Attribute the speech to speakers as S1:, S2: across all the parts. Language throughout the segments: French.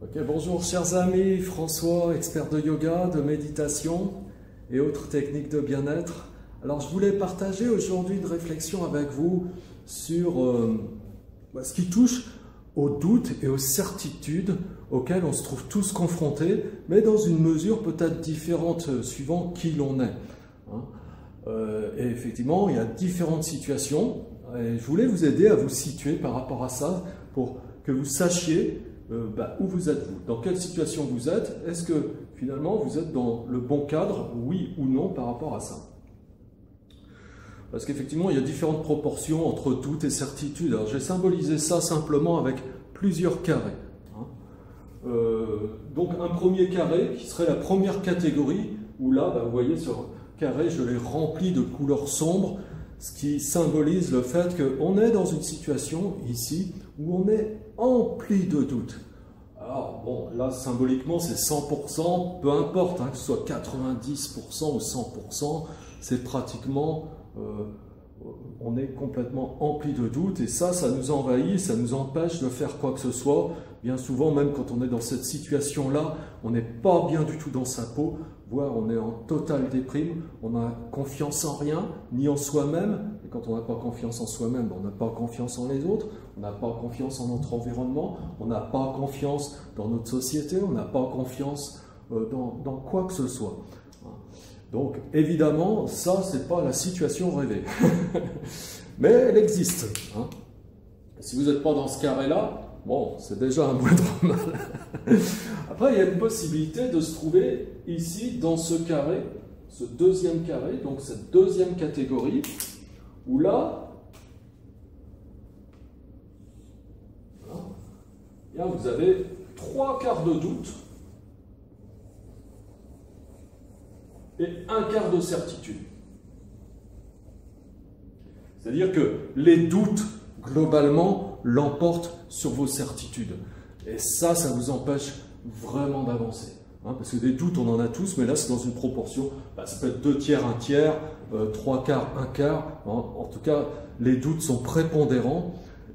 S1: Ok, bonjour chers amis, François, expert de yoga, de méditation et autres techniques de bien-être. Alors je voulais partager aujourd'hui une réflexion avec vous sur ce qui touche aux doutes et aux certitudes auxquelles on se trouve tous confrontés, mais dans une mesure peut-être différente suivant qui l'on est. Et effectivement, il y a différentes situations et je voulais vous aider à vous situer par rapport à ça pour que vous sachiez où vous êtes vous, dans quelle situation vous êtes, est-ce que finalement vous êtes dans le bon cadre, oui ou non par rapport à ça. Parce qu'effectivement il y a différentes proportions entre doute et certitude. Alors j'ai symbolisé ça simplement avec plusieurs carrés. Donc un premier carré qui serait la première catégorie, où là vous voyez sur carré je l'ai rempli de couleurs sombres, ce qui symbolise le fait qu'on est dans une situation ici où on est empli de doutes. Alors bon, là symboliquement c'est 100%, peu importe, que ce soit 90% ou 100%, c'est pratiquement, on est complètement empli de doutes et ça nous envahit, ça nous empêche de faire quoi que ce soit. Bien souvent, même quand on est dans cette situation-là, on n'est pas bien du tout dans sa peau, voire on est en totale déprime, on n'a confiance en rien, ni en soi-même. Et quand on n'a pas confiance en soi-même, on n'a pas confiance en les autres, on n'a pas confiance en notre environnement, on n'a pas confiance dans notre société, on n'a pas confiance dans quoi que ce soit. Donc évidemment, ça, ce n'est pas la situation rêvée. Mais elle existe. Si vous n'êtes pas dans ce carré-là, bon, c'est déjà un moindre mal. Après, il y a une possibilité de se trouver ici, dans ce carré, ce deuxième carré, donc cette deuxième catégorie, où là, vous avez 3 quarts de doute et 1 quart de certitude. C'est-à-dire que les doutes, globalement, l'emportent sur vos certitudes. Et ça vous empêche vraiment d'avancer. Parce que des doutes, on en a tous, mais là, c'est dans une proportion, ça peut être 2 tiers, 1 tiers, 3 quarts, 1 quart. En tout cas, les doutes sont prépondérants.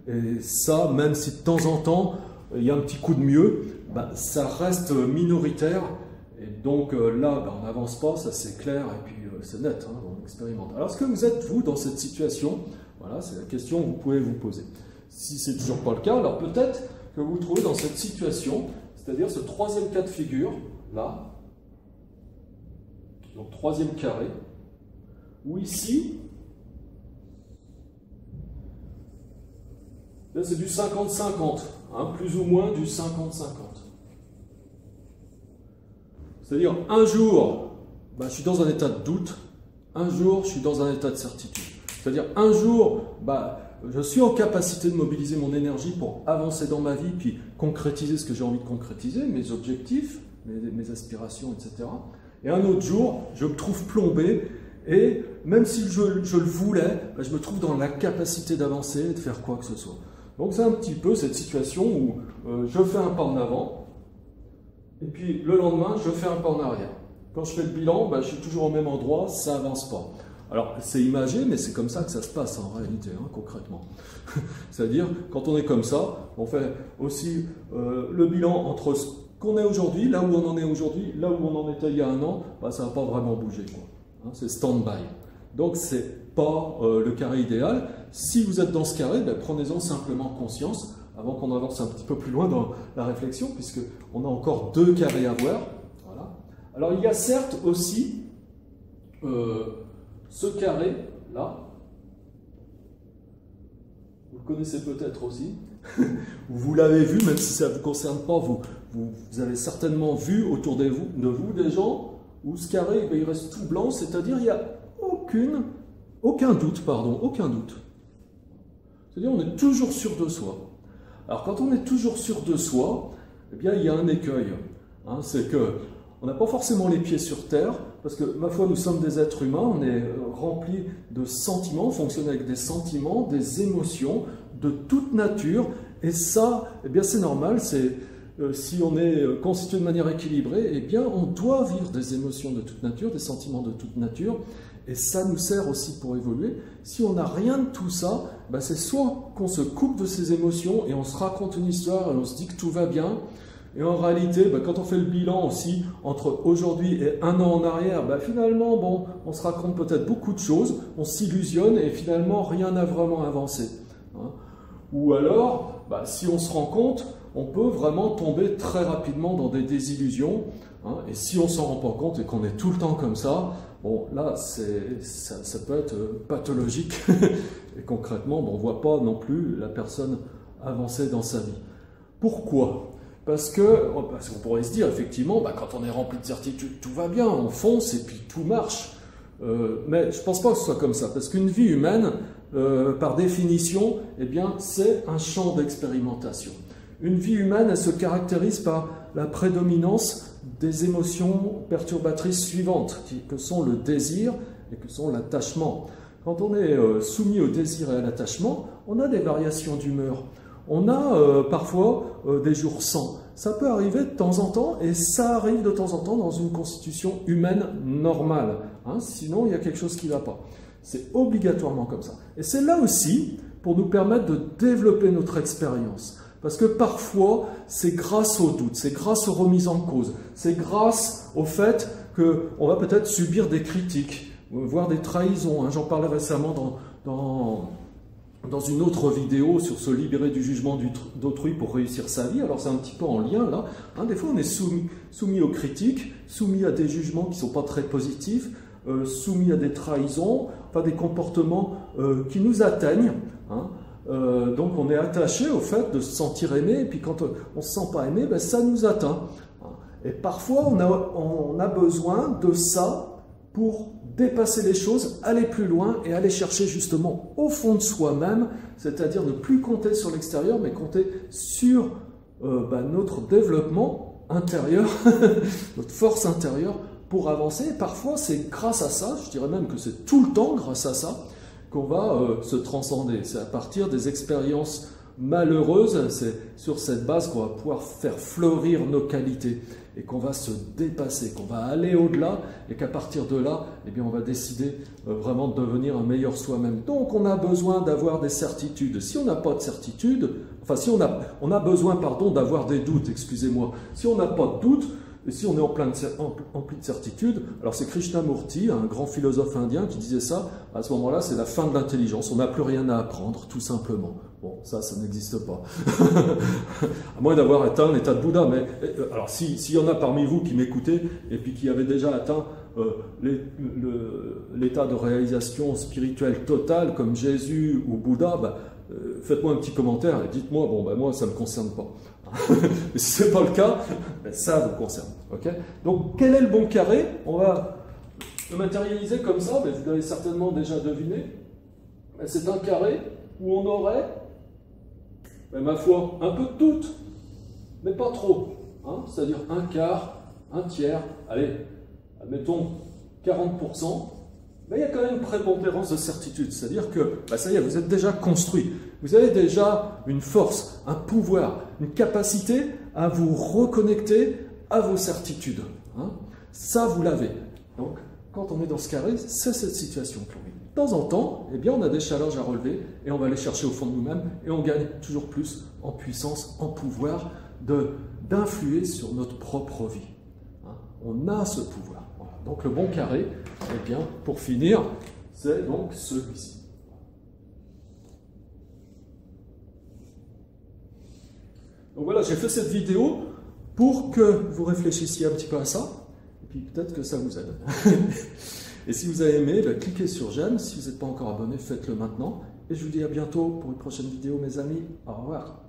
S1: Et ça, même si de temps en temps, il y a un petit coup de mieux, ça reste minoritaire. Et donc là, on n'avance pas, ça c'est clair, et puis c'est net, on expérimente. Alors, est-ce que vous êtes, vous, dans cette situation? Voilà, c'est la question que vous pouvez vous poser. Si ce n'est toujours pas le cas, alors peut-être que vous vous trouvez dans cette situation, c'est-à-dire ce troisième cas de figure, là, donc troisième carré, où ici, là c'est du 50-50, plus ou moins du 50-50. C'est-à-dire, un jour, je suis dans un état de doute, un jour, je suis dans un état de certitude. C'est-à-dire, un jour, je suis en capacité de mobiliser mon énergie pour avancer dans ma vie, puis concrétiser ce que j'ai envie de concrétiser, mes objectifs, mes aspirations, etc. Et un autre jour, je me trouve plombé, et même si je le voulais, je me trouve dans la capacité d'avancer et de faire quoi que ce soit. Donc c'est un petit peu cette situation où je fais un pas en avant, et puis le lendemain, je fais un pas en arrière. Quand je fais le bilan, je suis toujours au même endroit, ça n'avance pas. Alors, c'est imagé, mais c'est comme ça que ça se passe en réalité, concrètement. C'est-à-dire, quand on est comme ça, on fait aussi le bilan entre ce qu'on est aujourd'hui, là où on en est aujourd'hui, là où on en était il y a un an, ça ne va pas vraiment bouger. C'est stand-by. Donc, ce n'est pas le carré idéal. Si vous êtes dans ce carré, prenez-en simplement conscience, avant qu'on avance un petit peu plus loin dans la réflexion, puisqu'on a encore 2 carrés à voir. Voilà. Alors, il y a certes aussi ce carré-là, vous le connaissez peut-être aussi, vous l'avez vu, même si ça ne vous concerne pas, vous avez certainement vu autour de vous des gens où ce carré, il reste tout blanc, c'est-à-dire il n'y a aucun doute. C'est-à-dire on est toujours sûr de soi. Alors quand on est toujours sûr de soi, il y a un écueil, c'est que on n'a pas forcément les pieds sur terre, parce que, ma foi, nous sommes des êtres humains, on est remplis de sentiments, on fonctionne avec des sentiments, des émotions, de toute nature, et ça, c'est normal, si on est constitué de manière équilibrée, on doit vivre des émotions de toute nature, des sentiments de toute nature, et ça nous sert aussi pour évoluer. Si on n'a rien de tout ça, c'est soit qu'on se coupe de ces émotions, et on se raconte une histoire, et on se dit que tout va bien, Et en réalité, quand on fait le bilan aussi entre aujourd'hui et un an en arrière, finalement, bon, on se raconte peut-être beaucoup de choses, on s'illusionne et finalement rien n'a vraiment avancé. Hein. Ou alors, si on se rend compte, on peut vraiment tomber très rapidement dans des désillusions. Hein, et si on ne s'en rend pas compte et qu'on est tout le temps comme ça, bon, là, ça peut être pathologique. Et concrètement, on ne voit pas non plus la personne avancer dans sa vie. Pourquoi ? Parce qu'on pourrait se dire, effectivement, quand on est rempli de certitude, tout va bien, on fonce et puis tout marche. Mais je ne pense pas que ce soit comme ça, parce qu'une vie humaine, par définition, c'est un champ d'expérimentation. Une vie humaine, elle se caractérise par la prédominance des émotions perturbatrices suivantes, que sont le désir et que sont l'attachement. Quand on est soumis au désir et à l'attachement, on a des variations d'humeur. On a parfois des jours sans. Ça peut arriver de temps en temps, et ça arrive de temps en temps dans une constitution humaine normale. Hein, sinon, il y a quelque chose qui ne va pas. C'est obligatoirement comme ça. Et c'est là aussi pour nous permettre de développer notre expérience. Parce que parfois, c'est grâce au doute, c'est grâce aux remises en cause, c'est grâce au fait qu'on va peut-être subir des critiques, voire des trahisons. Hein. J'en parlais récemment dans une autre vidéo sur se libérer du jugement d'autrui pour réussir sa vie. Alors c'est un petit peu en lien là. Hein, des fois on est soumis aux critiques, soumis à des jugements qui ne sont pas très positifs, soumis à des trahisons, enfin des comportements qui nous atteignent. Hein. Donc on est attaché au fait de se sentir aimé, et puis quand on ne se sent pas aimé, ça nous atteint. Et parfois on a besoin de ça pour dépasser les choses, aller plus loin et aller chercher justement au fond de soi-même, c'est-à-dire ne plus compter sur l'extérieur, mais compter sur notre développement intérieur, notre force intérieure pour avancer. Et parfois c'est grâce à ça, je dirais même que c'est tout le temps grâce à ça, qu'on va se transcender. C'est à partir des expériences malheureuses, c'est sur cette base qu'on va pouvoir faire fleurir nos qualités et qu'on va se dépasser, qu'on va aller au-delà et qu'à partir de là, on va décider vraiment de devenir un meilleur soi-même. Donc on a besoin d'avoir des certitudes. Si on n'a pas de certitude, enfin si on a besoin, d'avoir des doutes, excusez-moi. Si on n'a pas de doute, et si on est empli de certitude, alors c'est Krishnamurti, un grand philosophe indien, qui disait ça, à ce moment-là, c'est la fin de l'intelligence, on n'a plus rien à apprendre, tout simplement. Bon, ça n'existe pas. À moins d'avoir atteint l'état de Bouddha, mais alors s'il y en a parmi vous qui m'écoutez, et puis qui avaient déjà atteint l'état de réalisation spirituelle totale, comme Jésus ou Bouddha, faites-moi un petit commentaire et dites-moi, moi ça ne me concerne pas. Mais si ce n'est pas le cas, ça vous concerne. Okay, donc quel est le bon carré? On va le matérialiser comme ça, vous l'avez certainement déjà deviné. C'est un carré où on aurait, ma foi, un peu de doute, mais pas trop. Hein, c'est-à-dire un quart, un tiers, allez, admettons 40%. Mais il y a quand même une prépondérance de certitude, c'est-à-dire que, ça y est, vous êtes déjà construit. Vous avez déjà une force, un pouvoir, une capacité à vous reconnecter à vos certitudes. Hein. Ça, vous l'avez. Donc, quand on est dans ce carré, c'est cette situation que l'on vit. De temps en temps, on a des challenges à relever et on va aller chercher au fond de nous-mêmes et on gagne toujours plus en puissance, en pouvoir d'influer sur notre propre vie. Hein. On a ce pouvoir. Voilà. Donc, le bon carré, pour finir, c'est donc celui-ci. Donc voilà, j'ai fait cette vidéo pour que vous réfléchissiez un petit peu à ça, et puis peut-être que ça vous aide. Et si vous avez aimé, cliquez sur j'aime. Si vous n'êtes pas encore abonné, faites-le maintenant. Et je vous dis à bientôt pour une prochaine vidéo, mes amis. Au revoir.